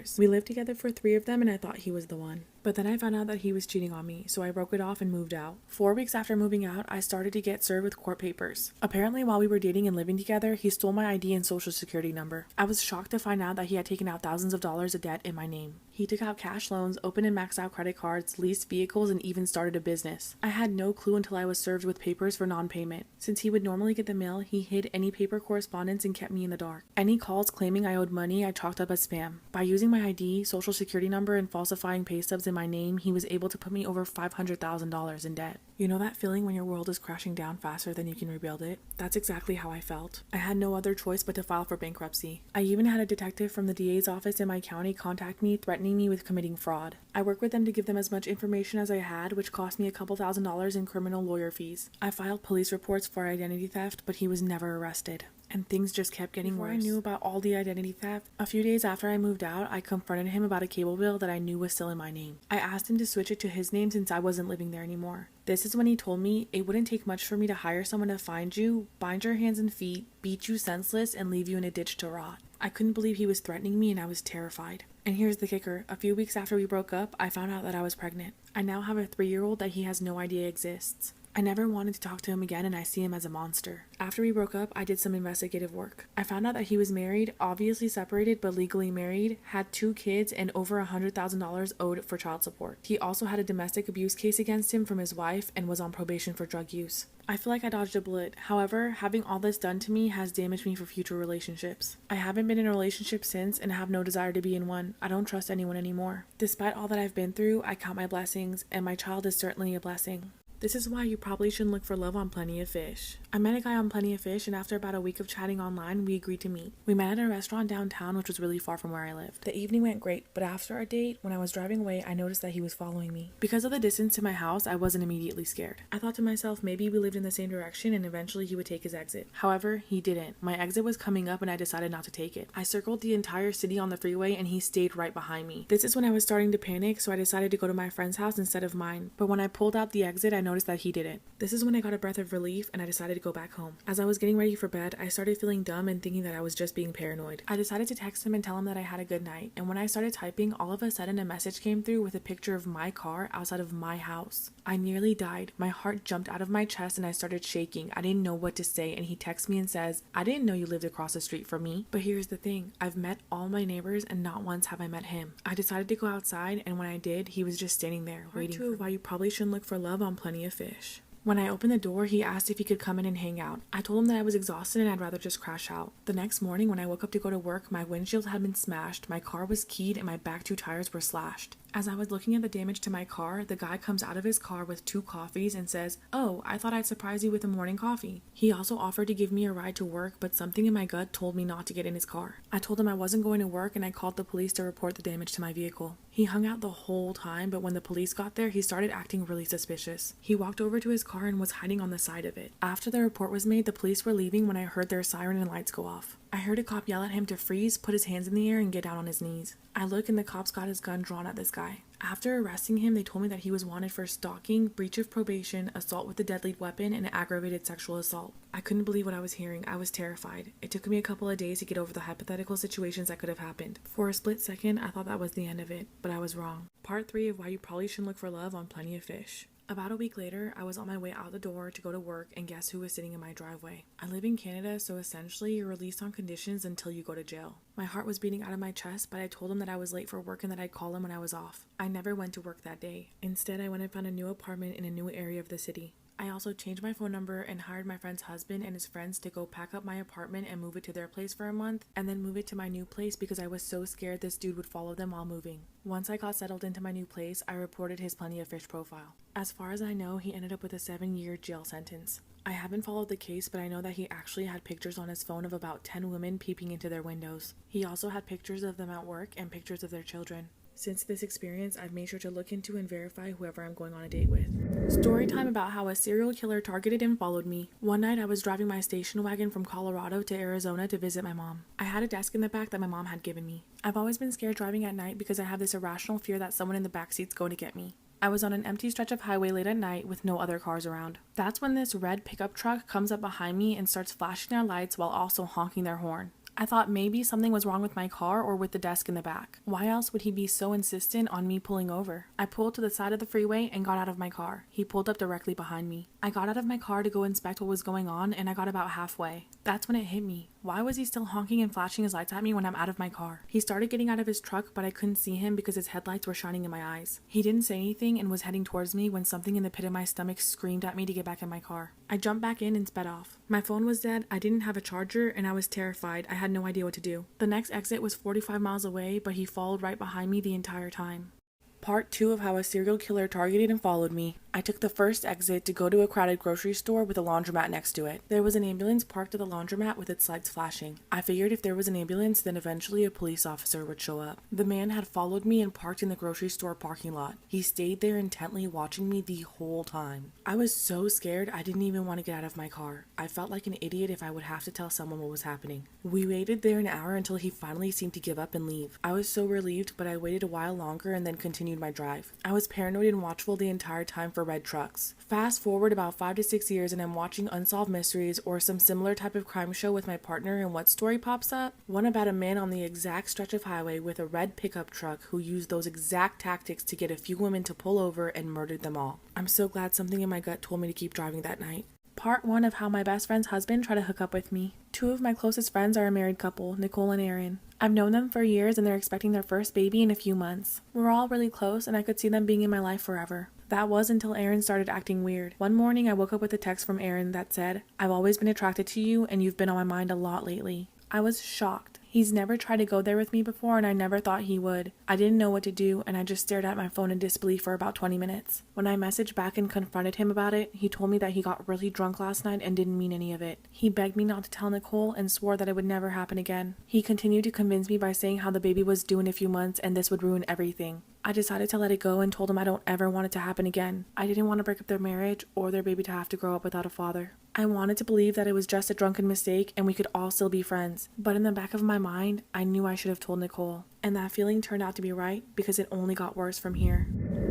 years. We lived together for 3 of them and I thought he was the one. But then I found out that he was cheating on me, so I broke it off and moved out. 4 weeks after moving out, I started to get served with court papers. Apparently, while we were dating and living together, he stole my ID and social security number. I was shocked to find out that he had taken out thousands of dollars of debt in my name. He took out cash loans, opened and maxed out credit cards, leased vehicles, and even started a business. I had no clue until I was served with papers for non-payment. Since he would normally get the mail, he hid any paper correspondence and kept me in the dark. Any calls claiming I owed money, I chalked up as spam. By using my ID, social security number, and falsifying pay stubs in my name, he was able to put me over $500,000 in debt. You know that feeling when your world is crashing down faster than you can rebuild it? That's exactly how I felt. I had no other choice but to file for bankruptcy. I even had a detective from the DA's office in my county contact me, threatening me with committing fraud. I worked with them to give them as much information as I had, which cost me a couple $1,000s in criminal lawyer fees. I filed police reports for identity theft, but he was never arrested. And things just kept getting worse. Before I knew about all the identity theft, a few days after I moved out, I confronted him about a cable bill that I knew was still in my name. I asked him to switch it to his name since I wasn't living there anymore. This is when he told me it wouldn't take much for me to hire someone to find you, bind your hands and feet, beat you senseless, and leave you in a ditch to rot. I couldn't believe he was threatening me and I was terrified. And here's the kicker. A few weeks after we broke up, I found out that I was pregnant. I now have a 3-year-old that he has no idea exists. I never wanted to talk to him again and I see him as a monster. After we broke up, I did some investigative work. I found out that he was married, obviously separated but legally married, had 2 kids and over $100,000 owed for child support. He also had a domestic abuse case against him from his wife and was on probation for drug use. I feel like I dodged a bullet. However, having all this done to me has damaged me for future relationships. I haven't been in a relationship since and have no desire to be in one. I don't trust anyone anymore. Despite all that I've been through, I count my blessings, and my child is certainly a blessing. This is why you probably shouldn't look for love on Plenty of Fish. I met a guy on Plenty of Fish, and after about a week of chatting online, we agreed to meet. We met at a restaurant downtown, which was really far from where I lived. The evening went great, but after our date, when I was driving away, I noticed that he was following me. Because of the distance to my house, I wasn't immediately scared. I thought to myself, maybe we lived in the same direction and eventually he would take his exit. However, he didn't. My exit was coming up and I decided not to take it. I circled the entire city on the freeway and he stayed right behind me. This is when I was starting to panic, so I decided to go to my friend's house instead of mine. But when I pulled out the exit, I noticed that he didn't. This is when I got a breath of relief and I decided to go back home. As I was getting ready for bed, I started feeling dumb and thinking that I was just being paranoid. I decided to text him and tell him that I had a good night, and when I started typing, all of a sudden a message came through with a picture of my car outside of my house. I nearly died. My heart jumped out of my chest and I started shaking. I didn't know what to say, and he texts me and says, "I didn't know you lived across the street from me." But here's the thing, I've met all my neighbors and not once have I met him. I decided to go outside, and when I did, he was just standing there waiting for me. Part 2 of why you probably shouldn't look for love on Plenty of Fish. When I opened the door, he asked if he could come in and hang out. I told him that I was exhausted and I'd rather just crash out. The next morning, when I woke up to go to work, my windshield had been smashed, my car was keyed, and my back 2 tires were slashed. As I was looking at the damage to my car, the guy comes out of his car with 2 coffees and says, "Oh, I thought I'd surprise you with a morning coffee." He also offered to give me a ride to work, but something in my gut told me not to get in his car. I told him I wasn't going to work and I called the police to report the damage to my vehicle. He hung out the whole time, but when the police got there, he started acting really suspicious. He walked over to his car and was hiding on the side of it. After the report was made, the police were leaving when I heard their siren and lights go off. I heard a cop yell at him to freeze, put his hands in the air, and get down on his knees. I look and the cops got his gun drawn at this guy. After arresting him, they told me that he was wanted for stalking, breach of probation, assault with a deadly weapon, and aggravated sexual assault. I couldn't believe what I was hearing. I was terrified. It took me a couple of days to get over the hypothetical situations that could have happened. For a split second, I thought that was the end of it, but I was wrong. Part 3 of why you probably shouldn't look for love on Plenty of Fish. About a week later, I was on my way out the door to go to work, and guess who was sitting in my driveway? I live in Canada, so essentially you're released on conditions until you go to jail. My heart was beating out of my chest, but I told him that I was late for work and that I'd call him when I was off. I never went to work that day. Instead, I went and found a new apartment in a new area of the city. I also changed my phone number and hired my friend's husband and his friends to go pack up my apartment and move it to their place for a month, and then move it to my new place because I was so scared this dude would follow them while moving. Once I got settled into my new place, I reported his Plenty of Fish profile. As far as I know, he ended up with a 7-year jail sentence. I haven't followed the case, but I know that he actually had pictures on his phone of about 10 women peeping into their windows. He also had pictures of them at work and pictures of their children. Since this experience, I've made sure to look into and verify whoever I'm going on a date with. Story time about how a serial killer targeted and followed me. One night I was driving my station wagon from Colorado to Arizona to visit my mom. I had a desk in the back that my mom had given me. I've always been scared driving at night because I have this irrational fear that someone in the backseat's going to get me. I was on an empty stretch of highway late at night with no other cars around. That's when this red pickup truck comes up behind me and starts flashing their lights while also honking their horn. I thought maybe something was wrong with my car or with the desk in the back. Why else would he be so insistent on me pulling over? I pulled to the side of the freeway and got out of my car. He pulled up directly behind me. I got out of my car to go inspect what was going on, and I got about halfway. That's when it hit me. Why was he still honking and flashing his lights at me when I'm out of my car? He started getting out of his truck, but I couldn't see him because his headlights were shining in my eyes. He didn't say anything and was heading towards me when something in the pit of my stomach screamed at me to get back in my car. I jumped back in and sped off. My phone was dead, I didn't have a charger, and I was terrified. I had no idea what to do. The next exit was 45 miles away, but he followed right behind me the entire time. Part 2 of how a serial killer targeted and followed me. I took the first exit to go to a crowded grocery store with a laundromat next to it. There was an ambulance parked at the laundromat with its lights flashing. I figured if there was an ambulance, then eventually a police officer would show up. The man had followed me and parked in the grocery store parking lot. He stayed there intently watching me the whole time. I was so scared I didn't even want to get out of my car. I felt like an idiot if I would have to tell someone what was happening. We waited there an hour until he finally seemed to give up and leave. I was so relieved, but I waited a while longer and then continued my drive. I was paranoid and watchful the entire time for red trucks. Fast forward about 5 to 6 years and I'm watching Unsolved Mysteries or some similar type of crime show with my partner, and what story pops up? One about a man on the exact stretch of highway with a red pickup truck who used those exact tactics to get a few women to pull over and murdered them all. I'm so glad something in my gut told me to keep driving that night. Part 1 of how my best friend's husband tried to hook up with me. 2 of my closest friends are a married couple, Nicole and Aaron. I've known them for years and they're expecting their first baby in a few months. We're all really close and I could see them being in my life forever. That was until Aaron started acting weird. One morning I woke up with a text from Aaron that said, "I've always been attracted to you and you've been on my mind a lot lately." I was shocked. He's never tried to go there with me before and I never thought he would. I didn't know what to do and I just stared at my phone in disbelief for about 20 minutes. When I messaged back and confronted him about it, he told me that he got really drunk last night and didn't mean any of it. He begged me not to tell Nicole and swore that it would never happen again. He continued to convince me by saying how the baby was due in a few months and this would ruin everything. I decided to let it go and told him I don't ever want it to happen again. I didn't want to break up their marriage or their baby to have to grow up without a father. I wanted to believe that it was just a drunken mistake and we could all still be friends. But in the back of my mind, I knew I should have told Nicole. And that feeling turned out to be right because it only got worse from here.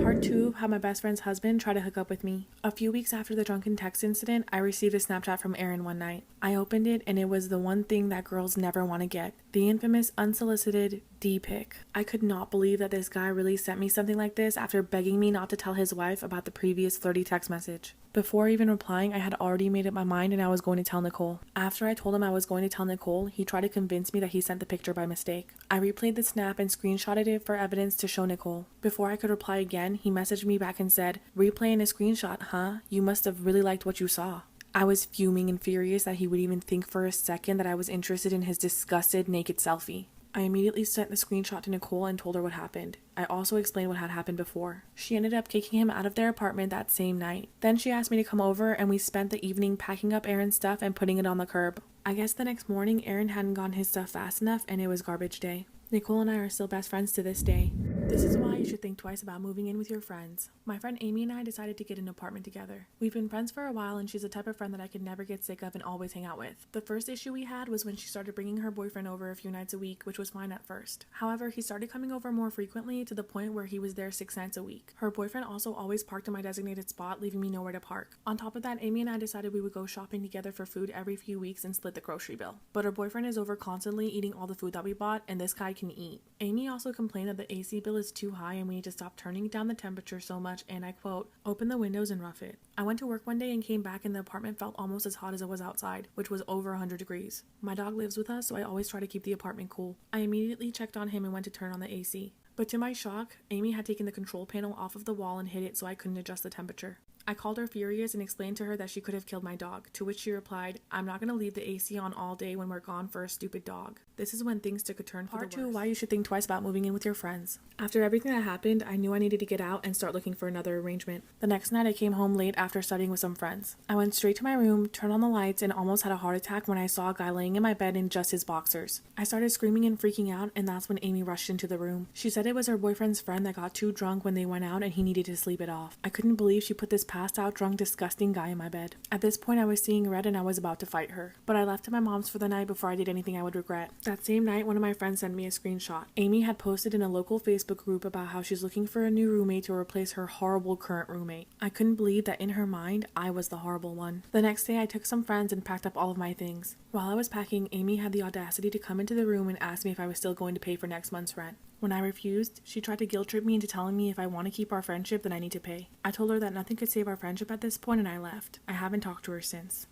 Part 2 of how my best friend's husband tried to hook up with me. A few weeks after the drunken text incident, I received a Snapchat from Aaron one night. I opened it and it was the one thing that girls never want to get. The infamous unsolicited D-pic. I could not believe that this guy really sent me something like this after begging me not to tell his wife about the previous flirty text message. Before even replying, I had already made up my mind and I was going to tell Nicole. After I told him I was going to tell Nicole, he tried to convince me that he sent the picture by mistake. I replayed the snap and screenshotted it for evidence to show Nicole. Before I could reply again, he messaged me back and said, "Replaying a screenshot, huh? You must have really liked what you saw." I was fuming and furious that he would even think for a second that I was interested in his disgusted naked selfie. I immediately sent the screenshot to Nicole and told her what happened. I also explained what had happened before. She ended up kicking him out of their apartment that same night. Then she asked me to come over and we spent the evening packing up Aaron's stuff and putting it on the curb. I guess the next morning Aaron hadn't gotten his stuff fast enough and it was garbage day. Nicole and I are still best friends to this day. This is why you should think twice about moving in with your friends. My friend Amy and I decided to get an apartment together. We've been friends for a while and she's the type of friend that I could never get sick of and always hang out with. The first issue we had was when she started bringing her boyfriend over a few nights a week, which was fine at first. However, he started coming over more frequently to the point where he was there 6 nights a week. Her boyfriend also always parked in my designated spot, leaving me nowhere to park. On top of that, Amy and I decided we would go shopping together for food every few weeks and split the grocery bill. But her boyfriend is over constantly eating all the food that we bought, and this guy can eat. Amy also complained that the AC bill is too high and we need to stop turning down the temperature so much, and I quote, "Open the windows and rough it." I went to work one day and came back and the apartment felt almost as hot as it was outside, which was over 100 degrees. My dog lives with us, so I always try to keep the apartment cool. I immediately checked on him and went to turn on the AC. But to my shock, Amy had taken the control panel off of the wall and hid it so I couldn't adjust the temperature. I called her furious and explained to her that she could have killed my dog, to which she replied, "I'm not going to leave the AC on all day when we're gone for a stupid dog." This is when things took a turn for the worse. Part 2, why you should think twice about moving in with your friends. After everything that happened, I knew I needed to get out and start looking for another arrangement. The next night I came home late after studying with some friends. I went straight to my room, turned on the lights, and almost had a heart attack when I saw a guy laying in my bed in just his boxers. I started screaming and freaking out, and that's when Amy rushed into the room. She said it was her boyfriend's friend that got too drunk when they went out and he needed to sleep it off. I couldn't believe she put this past passed out, drunk, disgusting guy in my bed. At this point, I was seeing red and I was about to fight her. But I left at my mom's for the night before I did anything I would regret. That same night, one of my friends sent me a screenshot. Amy had posted in a local Facebook group about how she's looking for a new roommate to replace her horrible current roommate. I couldn't believe that in her mind, I was the horrible one. The next day, I took some friends and packed up all of my things. While I was packing, Amy had the audacity to come into the room and ask me if I was still going to pay for next month's rent. When I refused, she tried to guilt trip me into telling me if I want to keep our friendship, then I need to pay. I told her that nothing could save our friendship at this point and I left. I haven't talked to her since.